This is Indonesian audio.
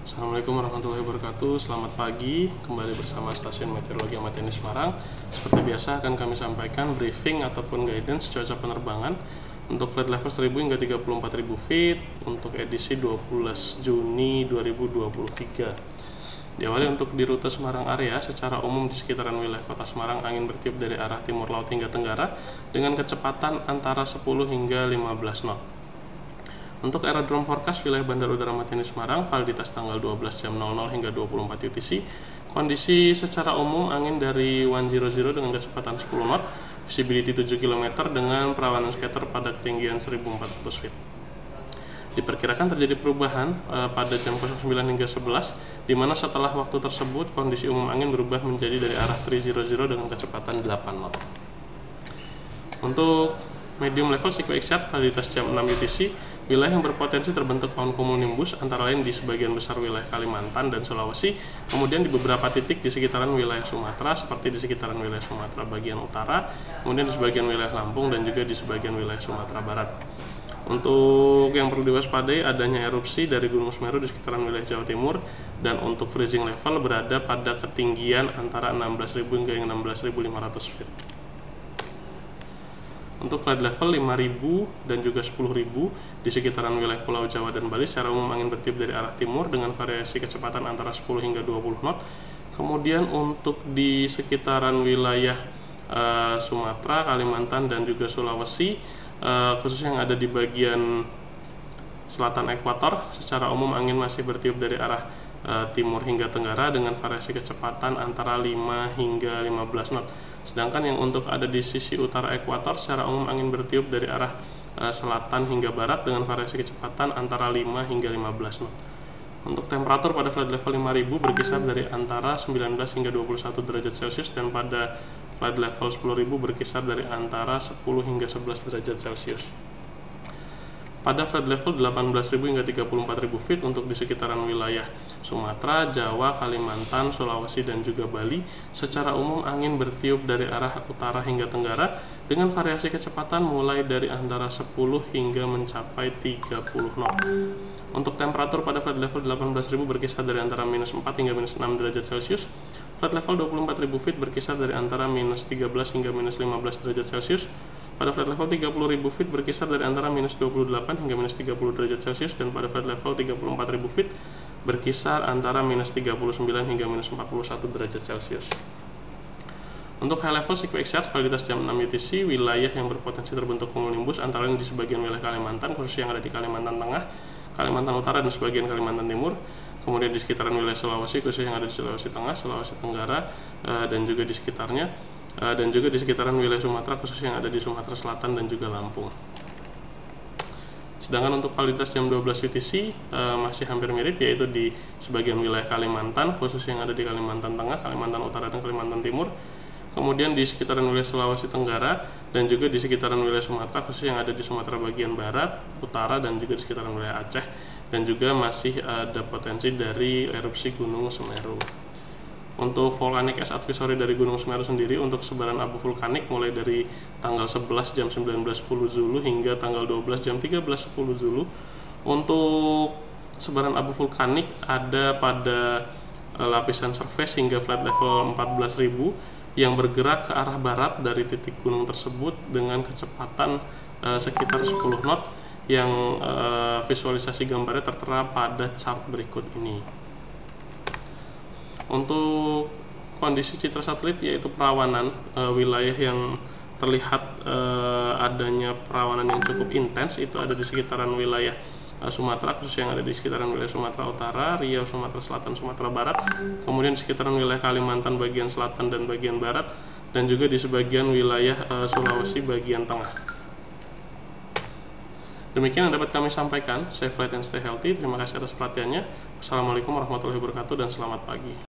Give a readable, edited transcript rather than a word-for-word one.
Assalamualaikum warahmatullahi wabarakatuh. Selamat pagi, kembali bersama Stasiun Meteorologi Ahmad Yani Semarang. Seperti biasa akan kami sampaikan briefing ataupun guidance cuaca penerbangan untuk flight level 1000 hingga 34.000 feet untuk edisi 12 Juni 2023. Diawali untuk di rute Semarang area, secara umum di sekitaran wilayah kota Semarang angin bertiup dari arah timur laut hingga tenggara dengan kecepatan antara 10 hingga 15 knot. Untuk aerodrome forecast wilayah Bandar Udara Ahmad Yani Semarang, validitas tanggal 12 jam 00 hingga 24 UTC. Kondisi secara umum angin dari 100 dengan kecepatan 10 knot, visibility 7 km dengan perawanan scatter pada ketinggian 1400 feet. Diperkirakan terjadi perubahan pada jam 09 hingga 11, di mana setelah waktu tersebut kondisi umum angin berubah menjadi dari arah 300 dengan kecepatan 8 knot. Untuk medium level sequence chart validitas jam 6 UTC, wilayah yang berpotensi terbentuk pohon cumulonimbus antara lain di sebagian besar wilayah Kalimantan dan Sulawesi, kemudian di beberapa titik di sekitaran wilayah Sumatera seperti di sekitaran wilayah Sumatera bagian utara, kemudian di sebagian wilayah Lampung dan juga di sebagian wilayah Sumatera Barat. Untuk yang perlu diwaspadai adanya erupsi dari Gunung Semeru di sekitaran wilayah Jawa Timur, dan untuk freezing level berada pada ketinggian antara 16.000 hingga 16.500 feet. Untuk flight level 5.000 dan juga 10.000 di sekitaran wilayah Pulau Jawa dan Bali, secara umum angin bertiup dari arah timur dengan variasi kecepatan antara 10 hingga 20 knot. Kemudian untuk di sekitaran wilayah Sumatera, Kalimantan dan juga Sulawesi, khususnya yang ada di bagian selatan ekuator, secara umum angin masih bertiup dari arah timur hingga tenggara dengan variasi kecepatan antara 5 hingga 15 knot. Sedangkan yang untuk ada di sisi utara ekuator, secara umum angin bertiup dari arah selatan hingga barat dengan variasi kecepatan antara 5 hingga 15 knot. Untuk temperatur pada flight level 5000 berkisar dari antara 19 hingga 21 derajat Celcius, dan pada flight level 10.000 berkisar dari antara 10 hingga 11 derajat Celcius. Pada flight level 18.000 hingga 34.000 feet untuk di sekitaran wilayah Sumatera, Jawa, Kalimantan, Sulawesi dan juga Bali, secara umum angin bertiup dari arah utara hingga tenggara dengan variasi kecepatan mulai dari antara 10 hingga mencapai 30 knot. Untuk temperatur pada flight level 18.000 berkisar dari antara minus 4 hingga minus 6 derajat Celcius. Flight level 24.000 feet berkisar dari antara minus 13 hingga minus 15 derajat Celcius. Pada flight level 30.000 feet berkisar dari antara minus 28 hingga minus 30 derajat Celcius, dan pada flight level 34.000 feet berkisar antara minus 39 hingga minus 41 derajat Celcius. Untuk high level sequence chart validitas jam 6 UTC, wilayah yang berpotensi terbentuk cumulonimbus antara lain di sebagian wilayah Kalimantan, khusus yang ada di Kalimantan Tengah, Kalimantan Utara dan sebagian Kalimantan Timur, kemudian di sekitaran wilayah Sulawesi, khusus yang ada di Sulawesi Tengah, Sulawesi Tenggara dan juga di sekitarnya, dan juga di sekitaran wilayah Sumatera, khusus yang ada di Sumatera Selatan dan juga Lampung. Sedangkan untuk validitas jam 12 UTC masih hampir mirip, yaitu di sebagian wilayah Kalimantan, khusus yang ada di Kalimantan Tengah, Kalimantan Utara dan Kalimantan Timur, kemudian di sekitaran wilayah Sulawesi Tenggara dan juga di sekitaran wilayah Sumatera, khusus yang ada di Sumatera bagian barat, utara dan juga di sekitaran wilayah Aceh, dan juga masih ada potensi dari erupsi Gunung Semeru. Untuk volcanic ash advisory dari Gunung Semeru sendiri, untuk sebaran abu vulkanik mulai dari tanggal 11 jam 19.10 Zulu hingga tanggal 12 jam 13.10 Zulu. Untuk sebaran abu vulkanik ada pada lapisan surface hingga flight level 14.000 yang bergerak ke arah barat dari titik gunung tersebut dengan kecepatan sekitar 10 knot, yang visualisasi gambarnya tertera pada chart berikut ini. Untuk kondisi citra satelit, yaitu perawanan wilayah yang terlihat adanya perawanan yang cukup intens, itu ada di sekitaran wilayah Sumatera, khusus yang ada di sekitaran wilayah Sumatera Utara, Riau, Sumatera Selatan, Sumatera Barat, kemudian di sekitaran wilayah Kalimantan bagian selatan dan bagian barat, dan juga di sebagian wilayah Sulawesi bagian tengah. Demikian yang dapat kami sampaikan. Safe flight and stay healthy. Terima kasih atas perhatiannya. Wassalamualaikum warahmatullahi wabarakatuh dan selamat pagi.